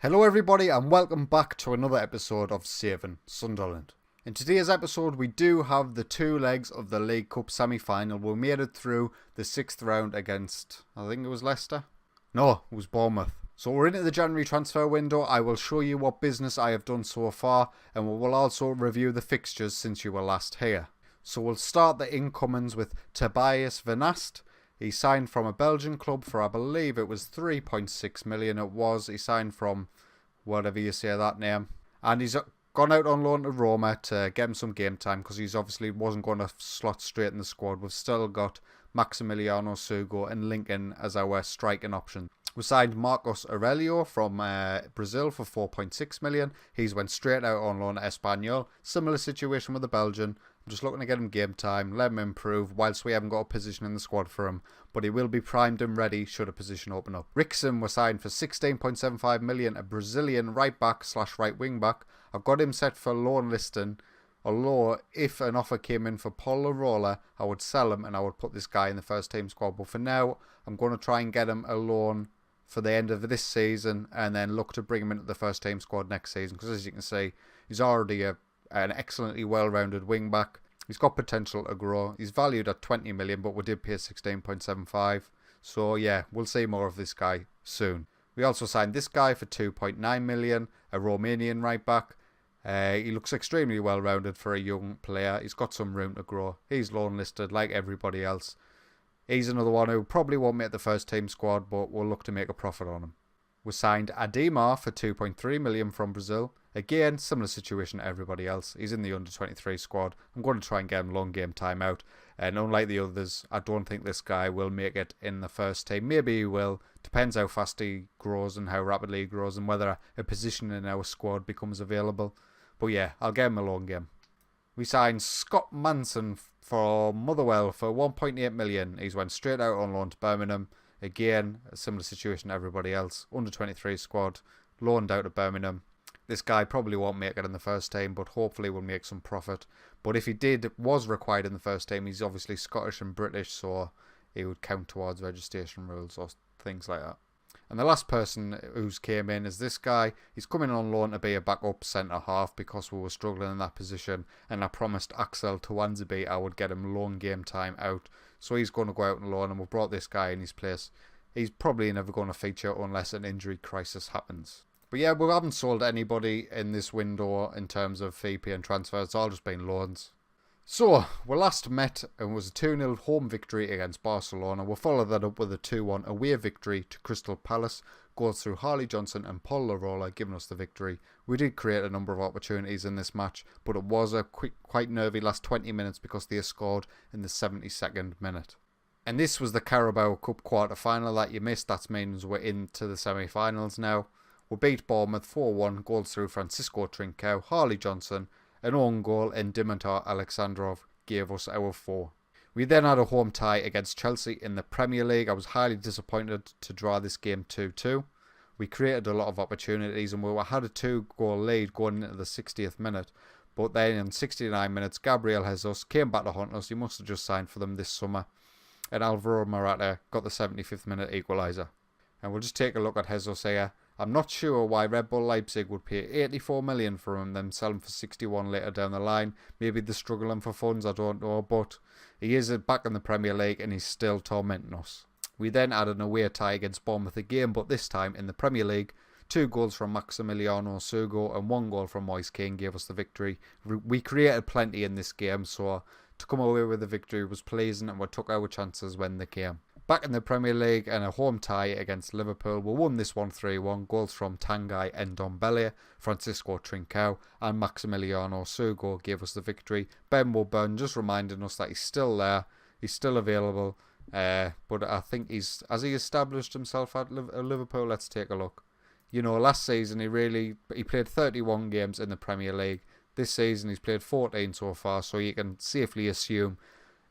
Hello everybody and welcome back to another episode of FM18 Sunderland. In today's episode we do have the two legs of the League Cup semi-final. We made it through the 6th round against, I think it was Leicester? No, it was Bournemouth. So we're into the January transfer window. I will show you what business I have done so far and we will also review the fixtures since you were last here. So we'll start the incomings with Tobias Vanast. He signed from a Belgian club for, I believe it was 3.6 million. He signed from whatever you say that name. And he's gone out on loan to Roma to get him some game time because he's obviously wasn't going to slot straight in the squad. We've still got Maximiliano Sugo and Lincoln as our striking option. We signed Marcos Aurelio from Brazil for 4.6 million. He's went straight out on loan to Espanyol. Similar situation with the Belgian. I'm just looking to get him game time, let him improve whilst we haven't got a position in the squad for him. But he will be primed and ready should a position open up. Rickson was signed for 16.75 million, a Brazilian right back / right wing back. I've got him set for loan listing. Although if an offer came in for Paul Larola, I would sell him and I would put this guy in the first team squad. But for now, I'm going to try and get him a loan for the end of this season and then look to bring him into the first team squad next season. Because as you can see, he's already an excellently well-rounded wing back. He's got potential to grow. He's valued at 20 million, but we did pay 16.75. So yeah, we'll see more of this guy soon. We also signed this guy for 2.9 million, a Romanian right back. He looks extremely well-rounded for a young player. He's got some room to grow. He's loan listed like everybody else. He's another one who probably won't make the first team squad, but we'll look to make a profit on him. We signed Ademar for 2.3 million from Brazil. Again, similar situation to everybody else. He's in the under-23 squad. I'm going to try and get him long game time out. And unlike the others, I don't think this guy will make it in the first team. Maybe he will. Depends how fast he grows and how rapidly he grows and whether a position in our squad becomes available. But yeah, I'll get him a long game. We signed Scott Manson for Motherwell for 1.8 million. He's went straight out on loan to Birmingham. Again, a similar situation to everybody else. Under-23 squad, loaned out to Birmingham. This guy probably won't make it in the first team, but hopefully will make some profit. But if he was required in the first team, he's obviously Scottish and British, so he would count towards registration rules or things like that. And the last person who's came in is this guy. He's coming on loan to be a backup centre-half because we were struggling in that position. And I promised Axel Tuanzebe I would get him loan game time out. So he's going to go out on loan and we've brought this guy in his place. He's probably never going to feature unless an injury crisis happens. But yeah, we haven't sold anybody in this window in terms of fee pay and transfers. It's all just been loans. So, we last met and it was a 2-0 home victory against Barcelona. We'll follow that up with a 2-1 away victory to Crystal Palace. Goals through Harley Johnson and Paul Larola giving us the victory. We did create a number of opportunities in this match, but it was a quite nervy last 20 minutes because they scored in the 72nd minute. And this was the Carabao Cup quarter-final that you missed. That means we're into the semi-finals now. We beat Bournemouth 4-1, goals through Francisco Trincao, Harley Johnson, an own goal and Dimitar Alexandrov gave us our 4. We then had a home tie against Chelsea in the Premier League. I was highly disappointed to draw this game 2-2. We created a lot of opportunities and we had a 2-goal lead going into the 60th minute. But then in 69 minutes, Gabriel Jesus came back to haunt us. He must have just signed for them this summer. And Alvaro Morata got the 75th minute equaliser. And we'll just take a look at Jesus here. I'm not sure why Red Bull Leipzig would pay 84 million for him, then sell him for 61 later down the line. Maybe they're struggling for funds, I don't know, but he is back in the Premier League and he's still tormenting us. We then had an away tie against Bournemouth again, but this time in the Premier League. 2 goals from Maximiliano Sugo and 1 goal from Moise Kean gave us the victory. We created plenty in this game, so to come away with the victory was pleasing and we took our chances when they came. Back in the Premier League and a home tie against Liverpool, we won this one 3-1. Goals from Tanguy and Ndombele, Francisco Trincao and Maximiliano Sugo gave us the victory. Ben Woburn just reminding us that he's still there, he's still available, but I think has he established himself at Liverpool? Let's take a look. You know, last season he played 31 games in the Premier League. This season he's played 14 so far, so you can safely assume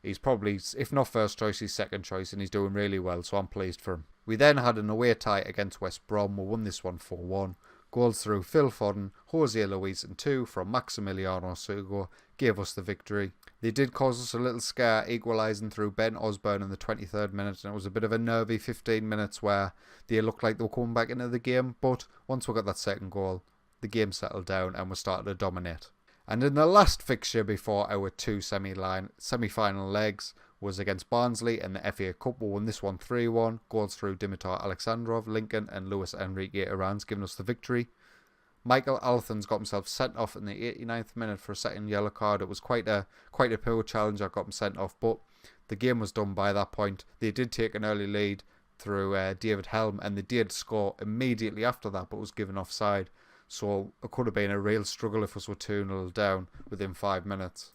he's probably, if not first choice, he's second choice, and he's doing really well, so I'm pleased for him. We then had an away tie against West Brom. We won this one 4-1. Goals through Phil Foden, Jose Luis and 2 from Maximiliano Sugo gave us the victory. They did cause us a little scare, equalising through Ben Osborne in the 23rd minute, and it was a bit of a nervy 15 minutes where they looked like they were coming back into the game, but once we got that second goal, the game settled down and we started to dominate. And in the last fixture before our two semi-final legs was against Barnsley in the FA Cup. We won this one 3-1, goals through Dimitar Alexandrov, Lincoln and Luis Enrique Arans giving us the victory. Michael Althon's got himself sent off in the 89th minute for a second yellow card. It was quite a poor challenge that got him sent off, but the game was done by that point. They did take an early lead through David Helm, and they did score immediately after that, but was given offside. So it could have been a real struggle if us were 2-0 down within 5 minutes.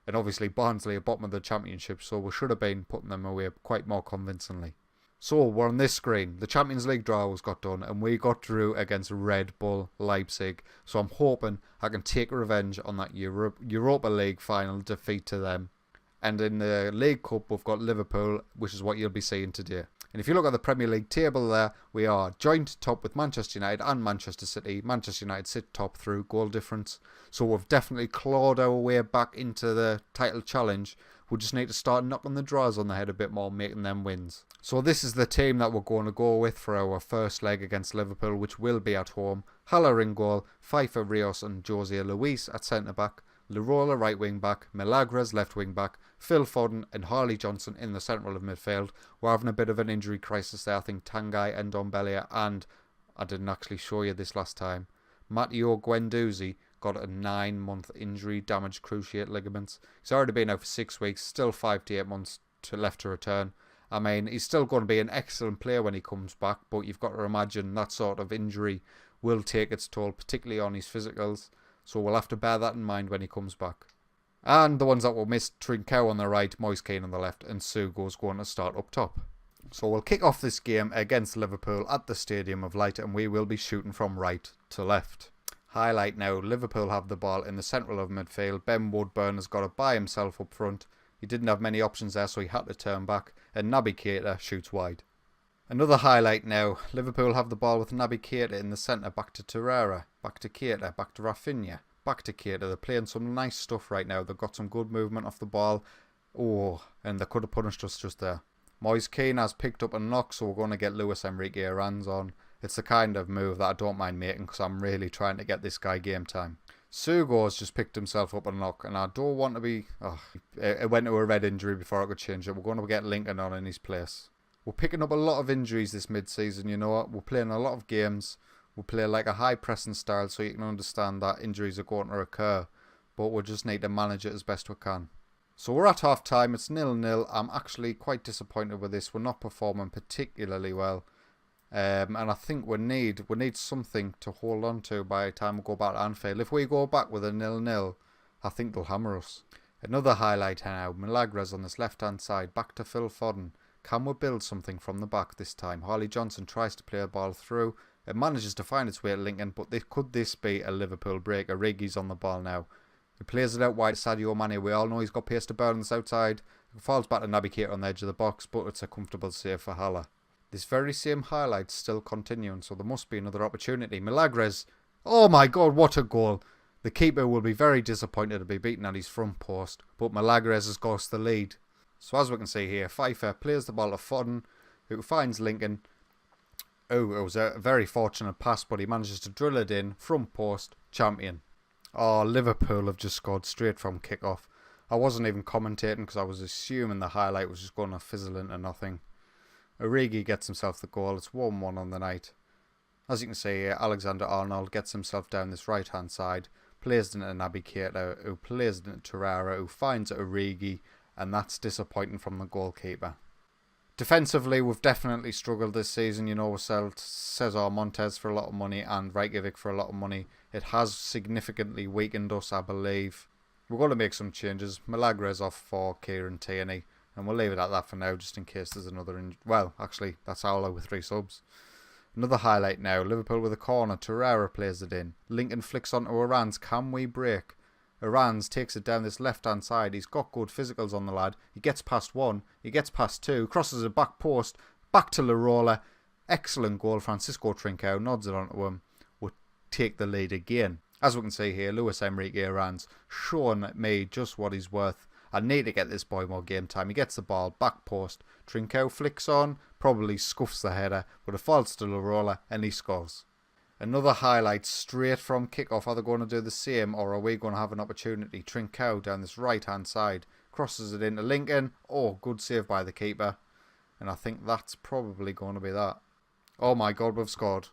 And obviously Barnsley are bottom of the championship, so we should have been putting them away quite more convincingly. So we're on this screen. The Champions League draw was got done and we got through against Red Bull Leipzig. So I'm hoping I can take revenge on that Europa League final defeat to them. And in the League Cup we've got Liverpool, which is what you'll be seeing today. And if you look at the Premier League table there, we are joint top with Manchester United and Manchester City. Manchester United sit top through goal difference. So we've definitely clawed our way back into the title challenge. We just need to start knocking the draws on the head a bit more, making them wins. So this is the team that we're going to go with for our first leg against Liverpool, which will be at home. Haller in goal, Pfeiffer, Rios and Jose Luis at centre-back. Lirola right wing-back, Milagres left wing-back, Phil Foden and Harley Johnson in the central of midfield. We're having a bit of an injury crisis there. I think Tanguy and Ndombele, and I didn't actually show you this last time, Matteo Guendouzi got a 9-month injury, damaged cruciate ligaments. He's already been out for 6 weeks, still 5 to 8 months left to return. I mean, he's still going to be an excellent player when he comes back, but you've got to imagine that sort of injury will take its toll, particularly on his physicals. So we'll have to bear that in mind when he comes back. And the ones that will miss, Trincao on the right, Moise Kean on the left, and Sugo's going to start up top. So we'll kick off this game against Liverpool at the Stadium of Light, and we will be shooting from right to left. Highlight now, Liverpool have the ball in the central of midfield. Ben Woodburn has got it by himself up front. He didn't have many options there, so he had to turn back, and Naby Keita shoots wide. Another highlight now, Liverpool have the ball with Naby Keita in the centre, back to Torreira, back to Keita, back to Rafinha, back to Keita. They're playing some nice stuff right now. They've got some good movement off the ball. Oh, and they could have punished us just there. Moise Kean has picked up a knock, so we're going to get Luis Enrique Arans on. It's the kind of move that I don't mind making because I'm really trying to get this guy game time. Sugo's just picked himself up a knock, and I don't want to be... it went to a red injury before I could change it. We're going to get Lincoln on in his place. We're picking up a lot of injuries this mid-season, you know what? We're playing a lot of games. We play like a high-pressing style, so you can understand that injuries are going to occur. But we just need to manage it as best we can. So we're at half-time. It's 0-0. I'm actually quite disappointed with this. We're not performing particularly well. And I think we need something to hold on to by the time we go back to Anfield. If we go back with a 0-0, I think they'll hammer us. Another highlight now. Milagres on this left-hand side. Back to Phil Foden. Can we build something from the back this time? Harley Johnson tries to play a ball through. It manages to find its way to Lincoln, but could this be a Liverpool break? Origi's on the ball now. He plays it out wide to Sadio Mane. We all know he's got pace to burn on the outside. It falls back to Naby Keita on the edge of the box, but it's a comfortable save for Haller. This very same highlight's still continuing, so there must be another opportunity. Milagres. Oh my God, what a goal. The keeper will be very disappointed to be beaten at his front post, but Milagres has got us the lead. So as we can see here, Pfeiffer plays the ball to Foden, who finds Lincoln. Oh, it was a very fortunate pass, but he manages to drill it in, front post, champion. Oh, Liverpool have just scored straight from kick-off. I wasn't even commentating because I was assuming the highlight was just going to fizzle into nothing. Origi gets himself the goal. It's 1-1 on the night. As you can see here, Alexander-Arnold gets himself down this right-hand side, plays it into Naby Keita, who plays it into Torreira, who finds Origi, and that's disappointing from the goalkeeper. Defensively, we've definitely struggled this season. You know, we sold Cesar Montes for a lot of money and Reykjavik for a lot of money. It has significantly weakened us, I believe. We're going to make some changes. Milagres off for Kieran Tierney, and we'll leave it at that for now, just in case there's another... Well, actually, that's all with 3 subs. Another highlight now. Liverpool with a corner. Torreira plays it in. Lincoln flicks onto Arans. Can we break? Arans takes it down this left-hand side. He's got good physicals on the lad. He gets past 1. He gets past 2. Crosses a back post. Back to Lirola. Excellent goal. Francisco Trincao nods it onto him. We'll take the lead again. As we can see here, Luis Enrique Aran's shown me just what he's worth. I need to get this boy more game time. He gets the ball, back post. Trincao flicks on, probably scuffs the header, but it falls to Lirola and he scores. Another highlight straight from kickoff. Are they going to do the same, or are we going to have an opportunity? Trincao down this right hand side, crosses it into Lincoln. Oh, good save by the keeper. And I think that's probably going to be that. Oh my God, we've scored.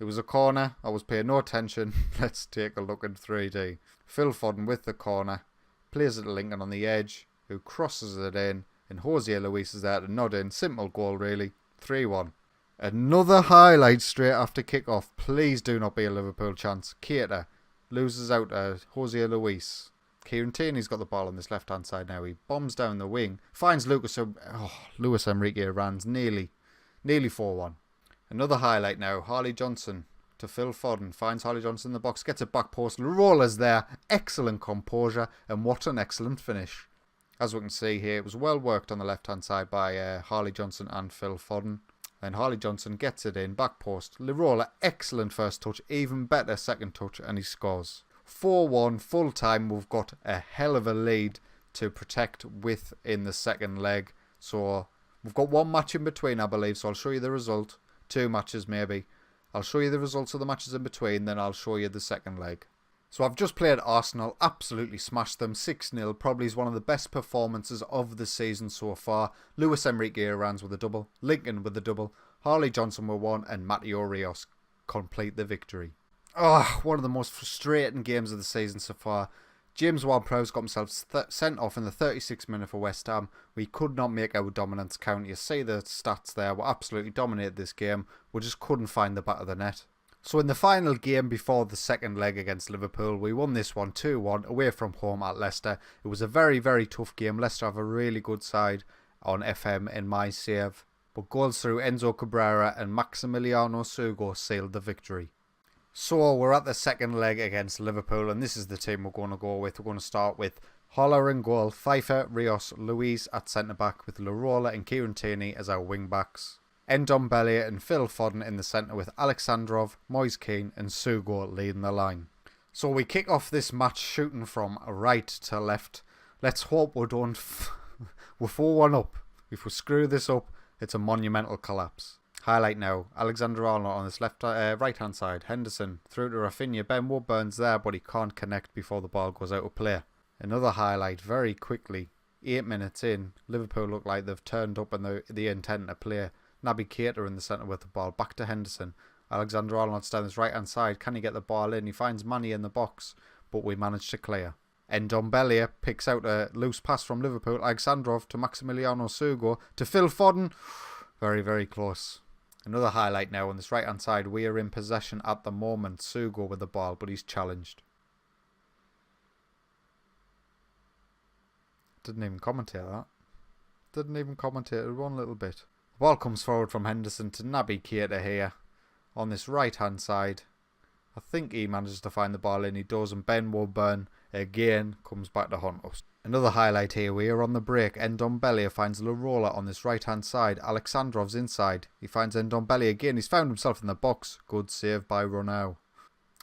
It was a corner. I was paying no attention. Let's take a look in 3D. Phil Foden with the corner. Plays it to Lincoln on the edge, who crosses it in. And Jose Luis is there to nod in. Simple goal, really. 3-1. Another highlight straight after kickoff. Please do not be a Liverpool chance. Keita loses out to Jose Luis. Kieran Tierney's got the ball on this left-hand side now. He bombs down the wing. Finds Luis Enrique Aran's nearly 4-1. Another highlight now. Harley Johnson to Phil Foden. Finds Harley Johnson in the box. Gets a back post. Lirola's there. Excellent composure. And what an excellent finish. As we can see here, it was well worked on the left-hand side by Harley Johnson and Phil Foden. Then Harley Johnson gets it in. Back post. Lirola, excellent first touch. Even better second touch. And he scores. 4-1 full time. We've got a hell of a lead to protect with in the second leg. So we've got one match in between, I believe. So I'll show you the result. 2 matches maybe. I'll show you the results of the matches in between. Then I'll show you the second leg. So I've just played Arsenal. Absolutely smashed them. 6-0. Probably is one of the best performances of the season so far. Luis Enrique Aran's with a double. Lincoln with a double. Harley Johnson with one. And Mateo Rios complete the victory. Oh, one of the most frustrating games of the season so far. James Ward-Prowse got himself sent off in the 36th minute for West Ham. We could not make our dominance count. You see the stats there. We absolutely dominated this game. We just couldn't find the back of the net. So in the final game before the second leg against Liverpool, we won this one 2-1 away from home at Leicester. It was a very, very tough game. Leicester have a really good side on FM in my save. But goals through Enzo Cabrera and Maximiliano Sugo sealed the victory. So we're at the second leg against Liverpool, and this is the team we're going to go with. We're going to start with Holler in goal, Pfeiffer, Rios, Luis at centre-back with Lirola and Kieran Tierney as our wing-backs. Ndombele and Phil Foden in the centre with Alexandrov, Moise Kean and Sugo leading the line. So we kick off this match shooting from right to left. Let's hope we don't... we're 4-1 up. If we screw this up, it's a monumental collapse. Highlight now. Alexander Arnold on this right hand side. Henderson through to Rafinha. Ben Woodburn's there, but he can't connect before the ball goes out of play. Another highlight very quickly. 8 minutes in, Liverpool look like they've turned up and the intent to play. Naby Keita in the centre with the ball. Back to Henderson. Alexander Arnold's down this right hand side. Can he get the ball in? He finds Manny in the box, but we manage to clear. Ndombele picks out a loose pass from Liverpool. Alexandrov to Maximiliano Sugo to Phil Foden. Very, very close. Another highlight now on this right hand side. We are in possession at the moment. Sugo with the ball, but he's challenged. Didn't even commentate that. Didn't even commentate it one little bit. The ball comes forward from Henderson to Naby Keita here on this right hand side. I think he manages to find the ball in. He does, and Ben Woodburn again comes back to haunt us. Another highlight here. We are on the break. Ndombele finds Lirola on this right hand side. Alexandrov's inside. He finds Ndombele again. He's found himself in the box. Good save by Ronau.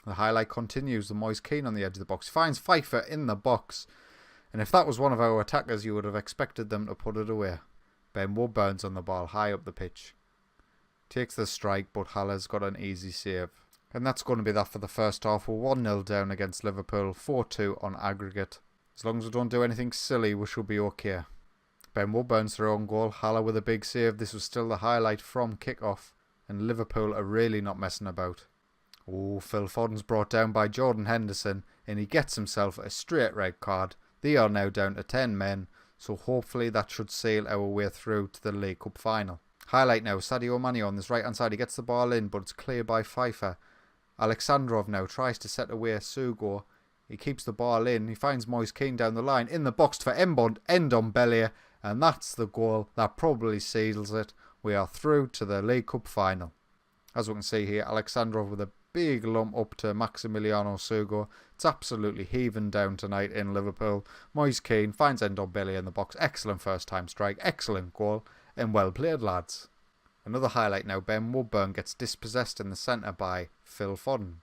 The highlight continues. The Moise Kean on the edge of the box. Finds Pfeiffer in the box. And if that was one of our attackers, you would have expected them to put it away. Ben Woodburn's on the ball high up the pitch. Takes the strike, but Haller's got an easy save. And that's going to be that for the first half. We're 1-0 down against Liverpool. 4-2 on aggregate. As long as we don't do anything silly, we should be okay. Ben Woodburn's their own goal. Haller with a big save. This was still the highlight from kick-off. And Liverpool are really not messing about. Oh, Phil Foden's brought down by Jordan Henderson. And he gets himself a straight red card. They are now down to 10 men. So hopefully that should sail our way through to the League Cup final. Highlight now. Sadio Mane on this right hand side. He gets the ball in, but it's clear by Pfeiffer. Alexandrov now tries to set away Sugo. He keeps the ball in. He finds Moise Kean down the line. In the box for Ndombele. And that's the goal that probably seals it. We are through to the League Cup final. As we can see here, Alexandrov with a big lump up to Maximiliano Sugo. It's absolutely heaving down tonight in Liverpool. Moise Kean finds Ndombele in the box. Excellent first time strike. Excellent goal. And well played, lads. Another highlight now. Ben Woodburn gets dispossessed in the centre by Phil Foden.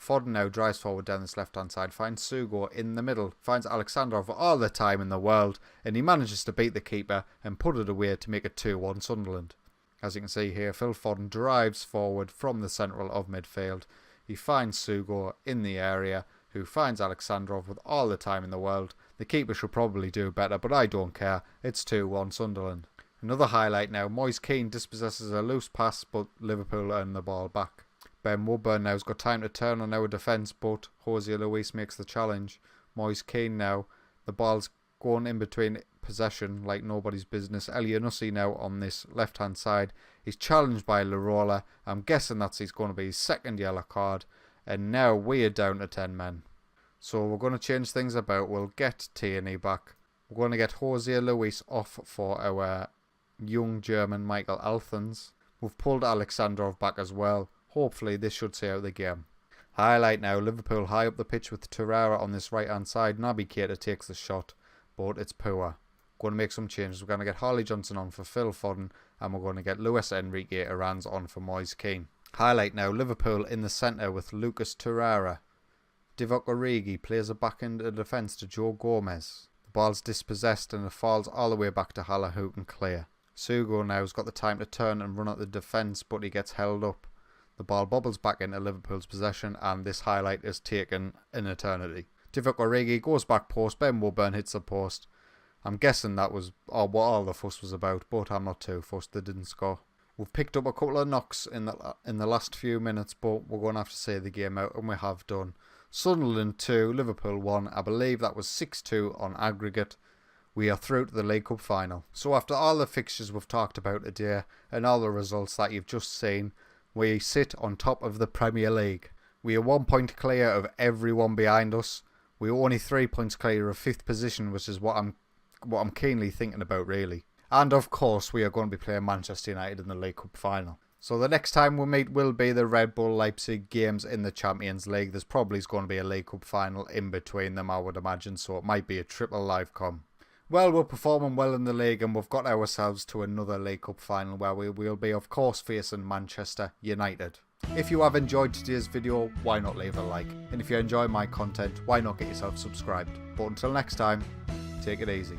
Foden now drives forward down this left-hand side, finds Sugo in the middle, finds Alexandrov all the time in the world, and he manages to beat the keeper and put it away to make it 2-1 Sunderland. As you can see here, Phil Foden drives forward from the central of midfield. He finds Sugo in the area, who finds Alexandrov with all the time in the world. The keeper should probably do better, but I don't care. It's 2-1 Sunderland. Another highlight now, Moise Kean dispossesses a loose pass, but Liverpool earn the ball back. Ben Woodburn now's got time to turn on our defence, but Jose Luis makes the challenge. Moise Kean now, the ball's going in between possession like nobody's business. Elianussi now on this left hand side. He's challenged by Larola. I'm guessing he's going to be his second yellow card. And now we are down to 10 men. So we're going to change things about. We'll get Tierney back. We're going to get Jose Luis off for our young German Michael Althans. We've pulled Alexandrov back as well. Hopefully this should see out the game. Highlight now, Liverpool high up the pitch with Torreira on this right hand side. Naby Keita takes the shot, but it's poor. Going to make some changes. We're going to get Harley Johnson on for Phil Foden, and we're going to get Luis Enrique Aranz on for Moise Kean. Highlight now, Liverpool in the centre with Lucas Torreira. Divock Origi plays a back into defence to Joe Gomez. The ball's dispossessed and it falls all the way back to Haller, who can clear. Sugo now's got the time to turn and run at the defence, but he gets held up. The ball bobbles back into Liverpool's possession, and this highlight is taken an eternity. Divock Origi goes back post, Ben Woodburn hits the post. I'm guessing that was what all the fuss was about, but I'm not too fussed, they didn't score. We've picked up a couple of knocks in the last few minutes, but we're going to have to say the game out, and we have done. Sunderland 2, Liverpool 1. I believe that was 6-2 on aggregate. We are through to the League Cup final. So after all the fixtures we've talked about today, and all the results that you've just seen, we sit on top of the Premier League. We are 1 point clear of everyone behind us. We are only 3 points clear of 5th position, which is what I'm keenly thinking about, really. And of course, we are going to be playing Manchester United in the League Cup final. So the next time we meet will be the Red Bull Leipzig games in the Champions League. There's probably going to be a League Cup final in between them, I would imagine. So it might be a triple live com. Well, we're performing well in the league, and we've got ourselves to another League Cup final where we will be, of course, facing Manchester United. If you have enjoyed today's video, why not leave a like? And if you enjoy my content, why not get yourself subscribed? But until next time, take it easy.